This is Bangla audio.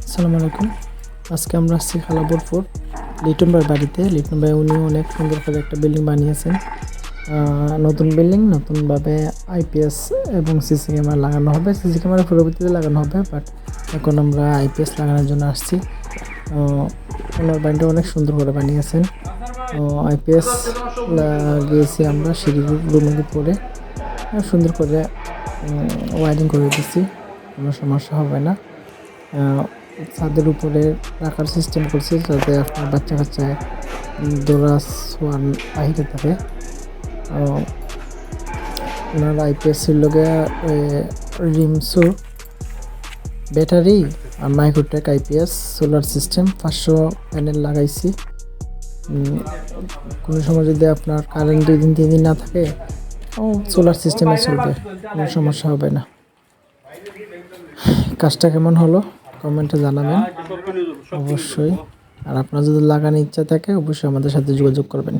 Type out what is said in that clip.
আসসালামু আলাইকুম। আজকে আমরা আসছি খালাবরপুর লিটন ভাইয়ের বাড়িতে। লিটন ভাই উনি অনেক সুন্দর করে একটা বিল্ডিং বানিয়েছেন। নতুন বিল্ডিং, নতুনভাবে আইপিএস এবং সিসি ক্যামেরা লাগানো হবে। সিসি ক্যামেরা পরবর্তীতে লাগানো হবে, বাট এখন আমরা আইপিএস লাগানোর জন্য আসছি। ওনার বাড়িটা অনেক সুন্দর করে বানিয়েছেন। আইপিএস লাগিয়েছি আমরা সিঁড়ির রুমের উপরে, সুন্দর করে ওয়ারিং করে দিচ্ছি, কোনো সমস্যা হবে না। ছাদের উপরে রাখার সিস্টেম করছি যাতে আপনার বাচ্চা কাচ্চায় দৌড়া শোয়ার বাহিরে থাকে। ওনার আইপিএসের লগে রিমসু ব্যাটারি আর Microtek IPS solar system 500 panel লাগাইছি। কোনো সময় যদি আপনার কারেন্ট 2 দিন 3 দিন না থাকে, সোলার সিস্টেমে চলবে, কোনো সমস্যা হবে না। কাজটা কেমন হলো কমেন্টে জানাবেন অবশ্যই। আর আপনার যদি লাগানোর ইচ্ছা থাকে অবশ্যই আমাদের সাথে যোগাযোগ করবেন।